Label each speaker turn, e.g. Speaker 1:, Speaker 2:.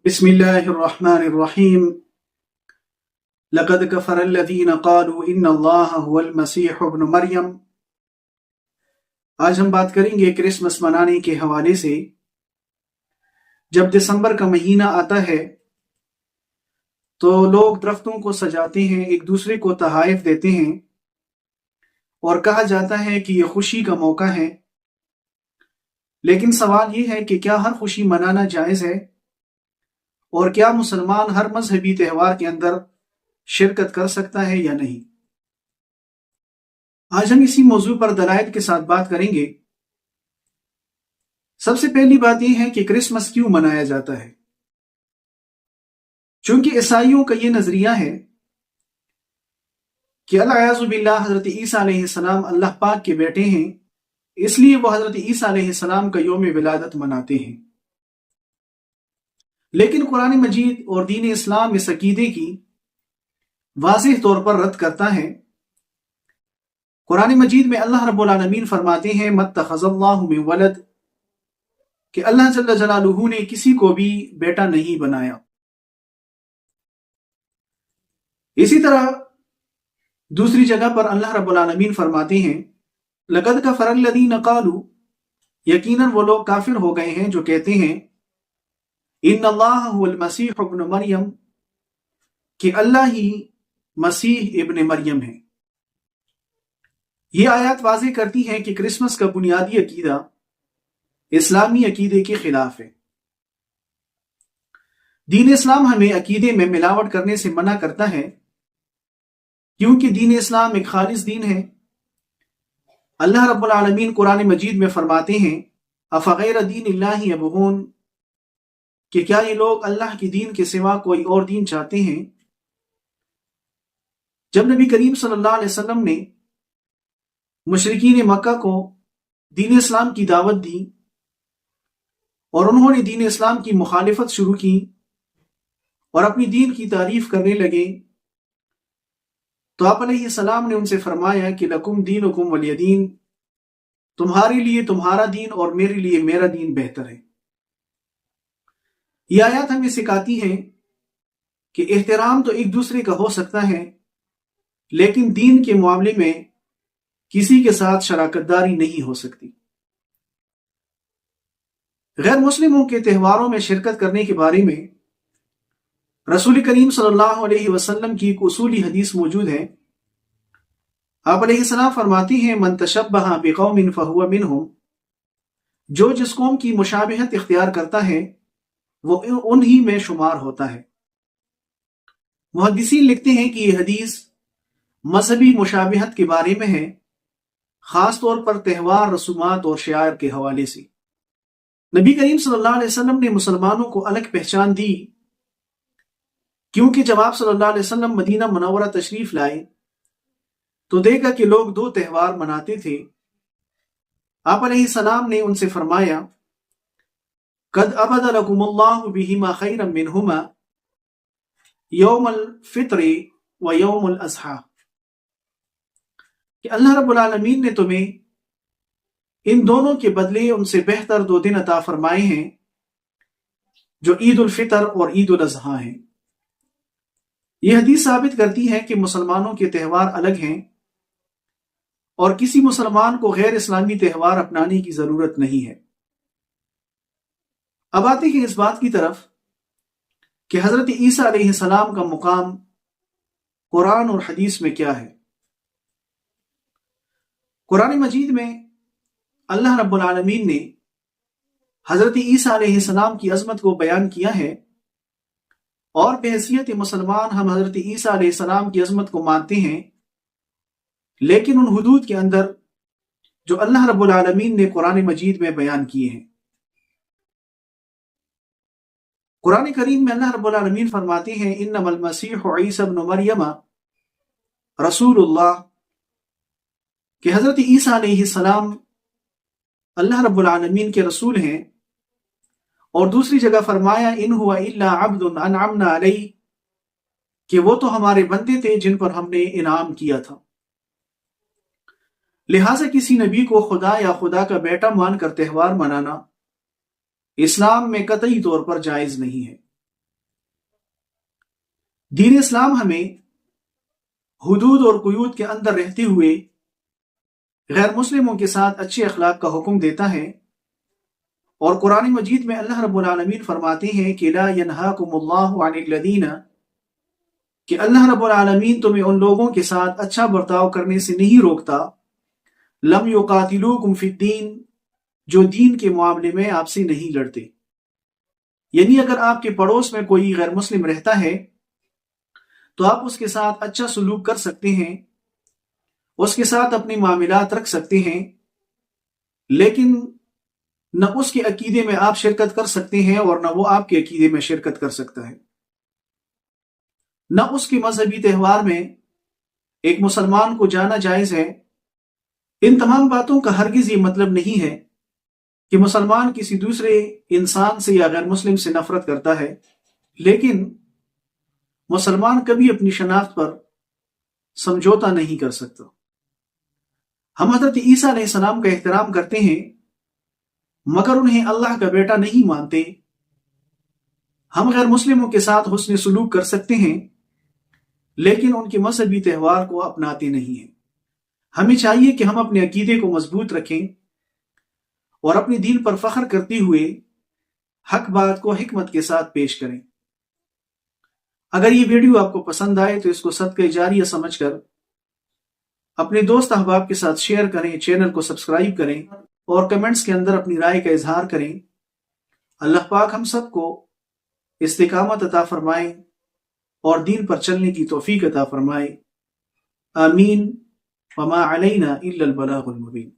Speaker 1: बिस्मिल्लाहिर्रहमानिर्रहीम। लक़द कफ़रल्लज़ीन क़ालू इन्नल्लाह हुवल मसीह इब्न मरियम। आज हम बात करेंगे क्रिसमस मनाने के हवाले से। जब दिसंबर का महीना आता है तो लोग दरख्तों को सजाते हैं, एक दूसरे को तोहफ़े देते हैं और कहा जाता है कि यह खुशी का मौका है। लेकिन सवाल यह है कि क्या हर खुशी मनाना जायज़ है और क्या मुसलमान हर मजहबी त्यौहार के अंदर शिरकत कर सकता है या नहीं। आज हम इसी मौजू पर दलाइल के साथ बात करेंगे। सबसे पहली बात यह है कि क्रिसमस क्यों मनाया जाता है। चूंकि ईसाइयों का यह नजरिया है कि अल-अयाज़ु बिल्लाह हजरत ईसा अलैहिस्सलाम अल्लाह पाक के बेटे हैं, इसलिए वो हजरत ईसा अलैहिस्सलाम का यौम विलादत मनाते हैं। लेकिन कुरान मजीद और दीन इस्लाम इस अकीदे की वाज़ेह तौर पर रद्द करता है। कुरान मजीद में अल्लाह रब्बुल आलमीन फरमाते हैं मत्तखज़ल्लाहु मिन वलद, कि अल्लाह जल्ल जलालुहु ने किसी को भी बेटा नहीं बनाया। इसी तरह दूसरी जगह पर अल्लाह रब्बुल आलमीन फरमाते हैं लक़द कफ़रल्लज़ीन क़ालू, यकीनन वो लोग काफिर हो गए हैं जो कहते हैं इन्नल्लाह हुवल मसीह इब्न मरियम, कि अल्लाह ही मसीह इब्न मरियम है। ये आयत वाज़ेह करती है कि क्रिसमस का बुनियादी अकीदा इस्लामी अकीदे के खिलाफ है। दीन इस्लाम हमें अकीदे में मिलावट करने से मना करता है, क्योंकि दीन इस्लाम एक खालिस दीन है। अल्लाह रब्बुल आलमीन कुरान मजीद में फरमाते हैं अफ़ग़ैर दीनिल्लाहि यबग़ून, कि क्या ये लोग अल्लाह की दीन के सिवा कोई और दीन चाहते हैं। जब नबी करीम सल्लल्लाहु अलैहि वसल्लम ने मुशरिकीन मक्का को दीन इस्लाम की दावत दी और उन्होंने दीन इस्लाम की मुखालिफत शुरू की और अपनी दीन की तारीफ करने लगे, तो आप अलैहिस्सलाम ने उनसे फरमाया कि लकुम दीनुकुम वलिय दीन, तुम्हारे लिए तुम्हारा दीन और मेरे लिए मेरा दीन बेहतर है। यह आयत हमें सिखाती है कि एहतराम तो एक दूसरे का हो सकता है, लेकिन दीन के मामले में किसी के साथ शराकतदारी नहीं हो सकती। गैर मुस्लिमों के त्योहारों में शिरकत करने के बारे में रसूल करीम सल्लल्लाहु अलैहि वसल्लम की एक उसूली हदीस मौजूद है। आप अलैहिस्सलाम फरमाती हैं मन तशब्बह बिकौमिन फहुव मिनहुम, जो जिस कौम की मुशाबिहत इख्तियार करता है वो उन्हीं में शुमार होता है। मुहद्दिसीन लिखते हैं कि यह हदीस मजहबी मुशाबिहत के बारे में है, खास तौर पर त्यौहार, रसूमात और शियार के हवाले से। नबी करीम सल्लल्लाहु अलैहि वसल्लम ने मुसलमानों को अलग पहचान दी, क्योंकि जब आप सल्लल्लाहु अलैहि वसल्लम मदीना मुनव्वरा तशरीफ लाए तो देखा कि लोग दो त्यौहार मनाते थे। आप अलैहिस्सलाम ने उनसे फरमाया कद अबद लकुमुल्लाहु बिहिमा खैरम मिनहुमा यौमुल फित्र व यौमुल अज़हा, कि अल्लाह रब्बुल आलमीन ने तुम्हें इन दोनों के बदले उनसे बेहतर दो दिन अता फरमाए हैं, जो ईद उल फितर और ईद उल अज़हा हैं। यह हदीस साबित करती है कि मुसलमानों के त्यौहार अलग हैं और किसी मुसलमान को गैर इस्लामी त्यौहार अपनाने की जरूरत नहीं है। अब आते हैं इस बात की तरफ कि हजरत ईसा अलैहिस्सलाम का मुकाम कुरान और हदीस में क्या है। कुरान मजीद में अल्लाह रब्बुल आलमीन ने हजरत ईसा अलैहिस्सलाम की अजमत को बयान किया है और बेहैसियत मुसलमान हम हजरत ईसा अलैहिस्सलाम की अजमत को मानते हैं, लेकिन उन हुदूद के अंदर जो अल्लाह रब्बुल आलमीन ने कुरान मजीद में बयान किए हैं। कुरान करीम में अल्लाह रब्बुल आलमीन फरमाते हैं इन्नमल मसीहु ईसा इब्न मरियम रसूलुल्लाह, कि हजरत ईसा अलैहिस्सलाम अल्लाह रब्बुल आलमीन के रसूल हैं। और दूसरी जगह फरमाया इन हुवा इल्ला अब्दुन अनअमना अलैहि, कि वो तो हमारे बंदे थे जिन पर हमने इनाम किया था। लिहाजा किसी नबी को खुदा या खुदा का बेटा मानकर त्यौहार मनाना इस्लाम में कतई तौर पर जायज नहीं है। دین اسلام ہمیں حدود اور قیود کے اندر رہتے ہوئے غیر مسلموں کے ساتھ اچھے اخلاق کا حکم دیتا ہے، اور قرآن مجید میں اللہ رب العالمین فرماتے ہیں کہ لا ینہاکم اللہ عن الذین، کہ اللہ رب العالمین تمہیں ان لوگوں کے ساتھ اچھا برتاؤ کرنے سے نہیں روکتا، لم یقاتلوکم فی الدین، جو دین کے معاملے میں آپ سے نہیں لڑتے۔ یعنی اگر آپ کے پڑوس میں کوئی غیر مسلم رہتا ہے تو آپ اس کے ساتھ اچھا سلوک کر سکتے ہیں، اس کے ساتھ اپنے معاملات رکھ سکتے ہیں، لیکن نہ اس کے عقیدے میں آپ شرکت کر سکتے ہیں اور نہ وہ آپ کے عقیدے میں شرکت کر سکتا ہے، نہ اس کے مذہبی تہوار میں ایک مسلمان کو جانا جائز ہے۔ ان تمام باتوں کا ہرگز یہ مطلب نہیں ہے کہ مسلمان کسی دوسرے انسان سے یا غیر مسلم سے نفرت کرتا ہے، لیکن مسلمان کبھی اپنی شناخت پر سمجھوتا نہیں کر سکتا۔ ہم حضرت عیسیٰ علیہ السلام کا احترام کرتے ہیں مگر انہیں اللہ کا بیٹا نہیں مانتے۔ ہم غیر مسلموں کے ساتھ حسن سلوک کر سکتے ہیں لیکن ان کے مذہبی تہوار کو اپناتے نہیں ہیں۔ ہمیں چاہیے کہ ہم اپنے عقیدے کو مضبوط رکھیں اور اپنے دین پر فخر کرتے ہوئے حق بات کو حکمت کے ساتھ پیش کریں۔ اگر یہ ویڈیو آپ کو پسند آئے تو اس کو صدقہ جاریہ سمجھ کر اپنے دوست احباب کے ساتھ شیئر کریں، چینل کو سبسکرائب کریں اور کمنٹس کے اندر اپنی رائے کا اظہار کریں۔ اللہ پاک ہم سب کو استقامت عطا فرمائے اور دین پر چلنے کی توفیق عطا فرمائے۔ آمین۔ وما علینا الا البلاغ المبین۔